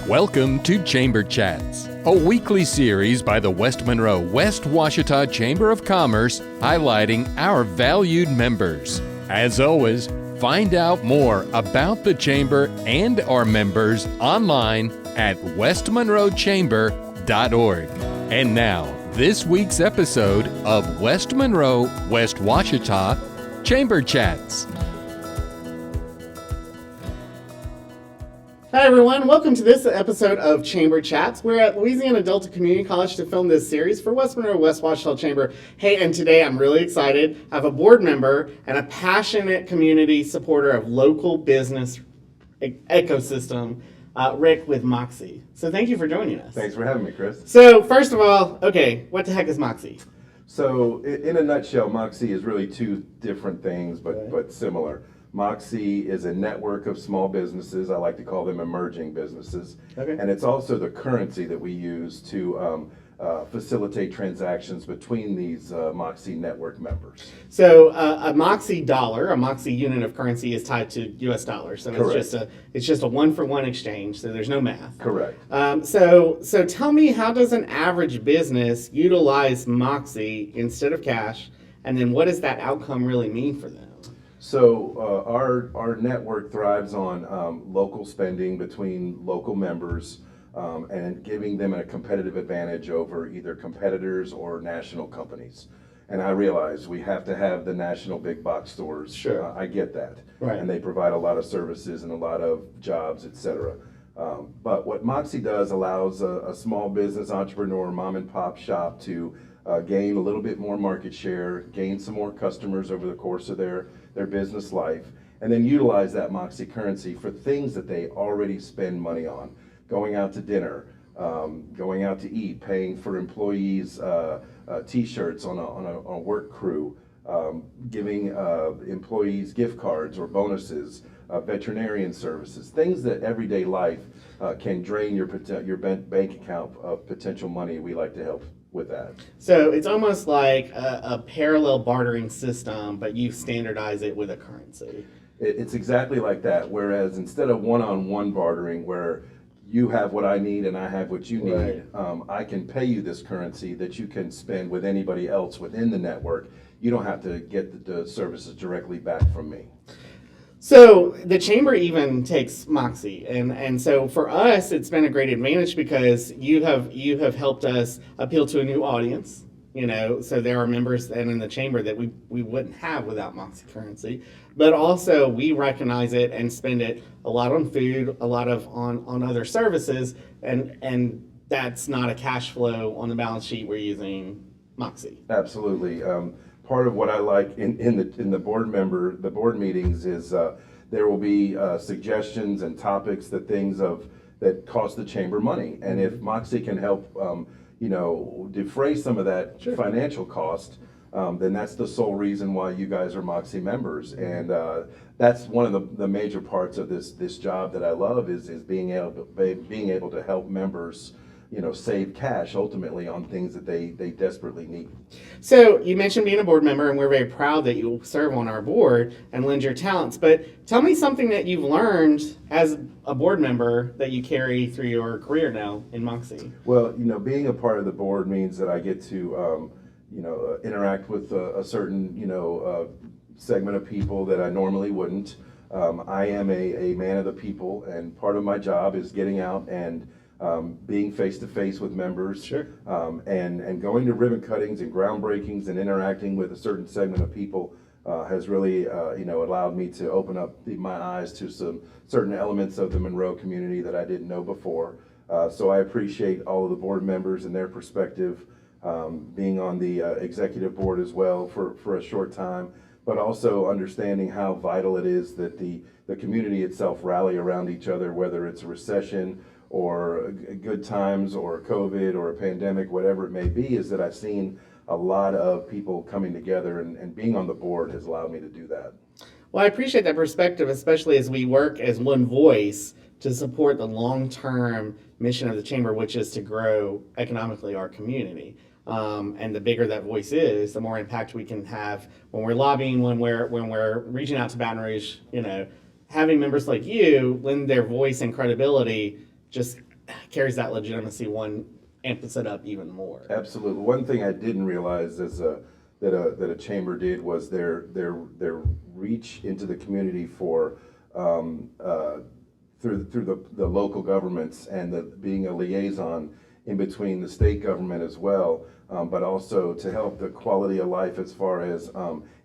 Welcome to Chamber Chats, a weekly series by the West Monroe West Washita Chamber of Commerce highlighting our valued members. As always, find out more about the Chamber and our members online at westmonroechamber.org. And now, this week's episode of West Monroe West Washita Chamber Chats. Hi everyone, welcome to this episode of Chamber Chats. We're at Louisiana Delta Community College to film this series for West Monroe West Washita Chamber. Hey, and today I'm really excited. I have a board member and a passionate community supporter of local business ecosystem, Rick with Moxey. So thank you for joining us. Thanks for having me, Chris. So first of all, okay, what the heck is Moxey? So in a nutshell, Moxey is really two different things, but similar. Moxey is a network of small businesses. I like to call them emerging businesses. Okay. And it's also the currency that we use to facilitate transactions between these Moxey network members. So a Moxey dollar, a Moxey unit of currency is tied to U.S. dollars. So it's just a one-for-one exchange, so there's no math. Correct. So tell me, how does an average business utilize Moxey instead of cash? And then what does that outcome really mean for them? So our network thrives on local spending between local members and giving them a competitive advantage over either competitors or national companies. And I realize we have to have the national big box stores. Sure. I get that. Right. And they provide a lot of services and a lot of jobs, et cetera. But what Moxey does allows a small business entrepreneur, mom and pop shop to gain a little bit more market share, gain some more customers over the course of their business life, and then utilize that Moxey currency for things that they already spend money on. Going out to dinner, going out to eat, paying for employees t-shirts on a work crew, giving employees gift cards or bonuses, veterinarian services, things that everyday life can drain your bank account of potential money. We like to help with that. So it's almost like a parallel bartering system, but you standardize it with a currency. It's exactly like that, whereas instead of one-on-one bartering where you have what I need and I have what you need, right. I can pay you this currency that you can spend with anybody else within the network. You don't have to get the services directly back from me. So the Chamber even takes Moxey, and so for us, it's been a great advantage because you have helped us appeal to a new audience. You know, so there are members then in the Chamber that we wouldn't have without Moxey currency, but also we recognize it and spend it a lot on food, a lot of on other services, and that's not a cash flow on the balance sheet. We're using Moxey. Absolutely. Part of what I like in the board meetings is there will be suggestions and topics that cost the Chamber money, and if Moxey can help defray some of that Sure. financial cost, then that's the sole reason why you guys are Moxey members, and that's one of the major parts of this job that I love is being able to help members save cash ultimately on things that they desperately need. So you mentioned being a board member, and we're very proud that you serve on our board and lend your talents, but tell me something that you've learned as a board member that you carry through your career now in Moxey. Well, being a part of the board means that I get to interact with a certain segment of people that I normally wouldn't. I am a man of the people, and part of my job is getting out and being face-to-face with members, Sure. and going to ribbon cuttings and groundbreakings and interacting with a certain segment of people has really allowed me to open up my eyes to some certain elements of the Monroe community that I didn't know before. So I appreciate all of the board members and their perspective, being on the executive board as well for a short time, but also understanding how vital it is that the community itself rally around each other, whether it's a recession or good times or COVID or a pandemic, whatever it may be, is that I've seen a lot of people coming together, and being on the board has allowed me to do that. Well, I appreciate that perspective, especially as we work as one voice to support the long-term mission of the Chamber, which is to grow economically our community. And the bigger that voice is, the more impact we can have when we're lobbying, when we're reaching out to Baton Rouge. Having members like you lend their voice and credibility just carries that legitimacy one amps it up even more. Absolutely. One thing I didn't realize that a chamber did was their reach into the community for through the local governments and being a liaison in between the state government as well, but also to help the quality of life as far as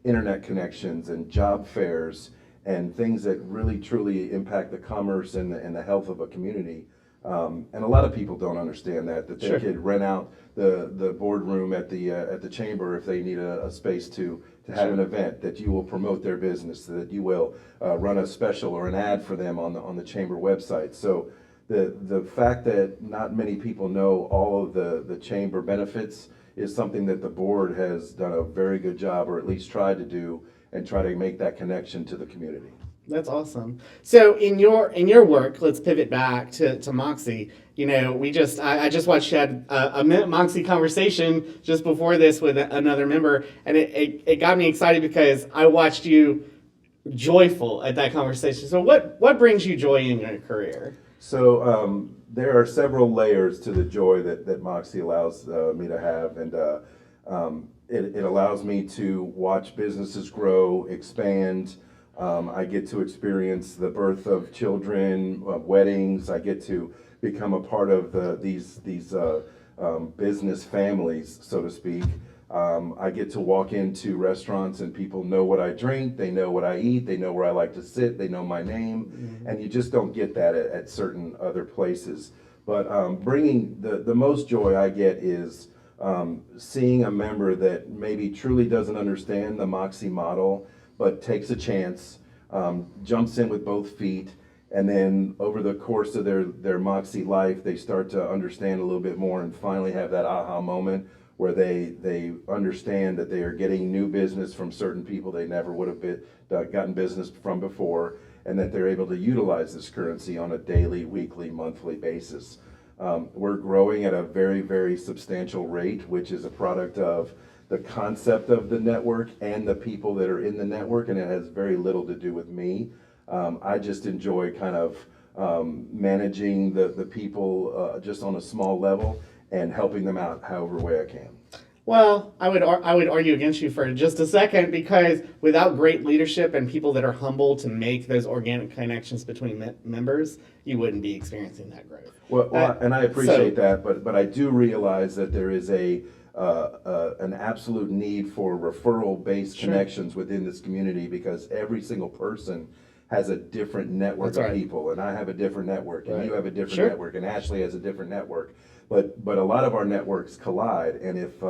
internet connections and job fairs and things that really truly impact the commerce and the health of a community. And a lot of people don't understand that they Sure. could rent out the boardroom at the chamber if they need a space to have Sure. an event, that you will promote their business, that you will run a special or an ad for them on the chamber website. So the fact that not many people know all of the chamber benefits is something that the board has done a very good job, or at least tried to do, and try to make that connection to the community. That's awesome. So in your work, let's pivot back to Moxey. You know, I just watched you had a Moxey conversation just before this with another member, and it got me excited because I watched you joyful at that conversation. So what brings you joy in your career? So there are several layers to the joy that Moxey allows me to have, and it allows me to watch businesses grow, expand. I get to experience the birth of children, weddings. I get to become a part of these business families, so to speak. I get to walk into restaurants and people know what I drink, they know what I eat, they know where I like to sit, they know my name, and you just don't get that at certain other places. But bringing the most joy I get is seeing a member that maybe truly doesn't understand the Moxey model, but takes a chance, jumps in with both feet, and then over the course of their Moxey life, they start to understand a little bit more and finally have that aha moment where they understand that they are getting new business from certain people they never would have gotten business from before, and that they're able to utilize this currency on a daily, weekly, monthly basis. We're growing at a very, very substantial rate, which is a product of the concept of the network and the people that are in the network, and it has very little to do with me. I just enjoy kind of managing the people just on a small level and helping them out however way I can. Well, I would argue against you for just a second, because without great leadership and people that are humble to make those organic connections between members, you wouldn't be experiencing that growth. Well, and I appreciate that, but I do realize that there is an absolute need for referral-based connections within this community, because every single person has a different network of people, and I have a different network, and you have a different network, and Ashley has a different network. But a lot of our networks collide, and if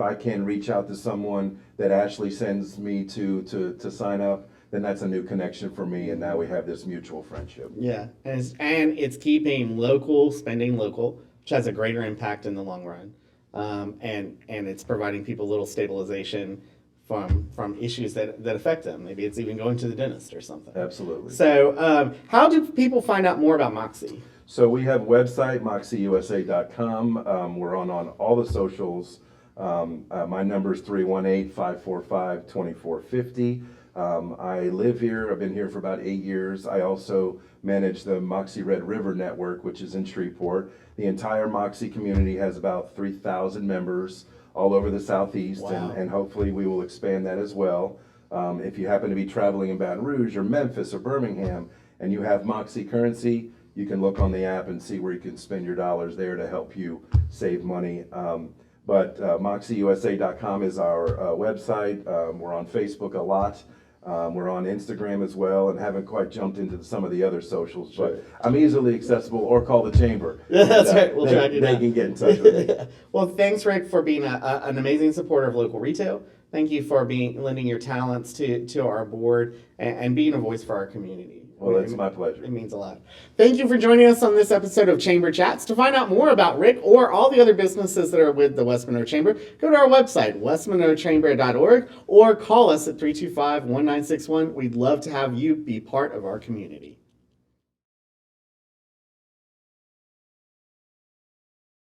I can reach out to someone that Ashley sends me to sign up, then that's a new connection for me, and now we have this mutual friendship. Yeah, and it's keeping local, spending local, which has a greater impact in the long run, and it's providing people a little stabilization from issues that affect them. Maybe it's even going to the dentist or something. Absolutely. So how do people find out more about Moxey? So we have a website, moxeyusa.com. We're on all the socials. My number is 318-545-2450. I live here. I've been here for about 8 years. I also manage the Moxey Red River Network, which is in Shreveport. The entire Moxey community has about 3,000 members all over the Southeast, and hopefully we will expand that as well. If you happen to be traveling in Baton Rouge or Memphis or Birmingham and you have Moxey currency, you can look on the app and see where you can spend your dollars there to help you save money. But moxeyusa.com is our website. We're on Facebook a lot. We're on Instagram as well, and haven't quite jumped into some of the other socials, but I'm easily accessible, or call the chamber. Yeah, that's right. We'll track you down. They can get in touch with me. Well, thanks, Rick, for being an amazing supporter of local retail. Thank you for lending your talents to our board and being a voice for our community. Well, it's my pleasure. It means a lot. Thank you for joining us on this episode of Chamber Chats. To find out more about Rick or all the other businesses that are with the West Monroe Chamber, go to our website, westmonroechamber.org, or call us at 325-1961. We'd love to have you be part of our community.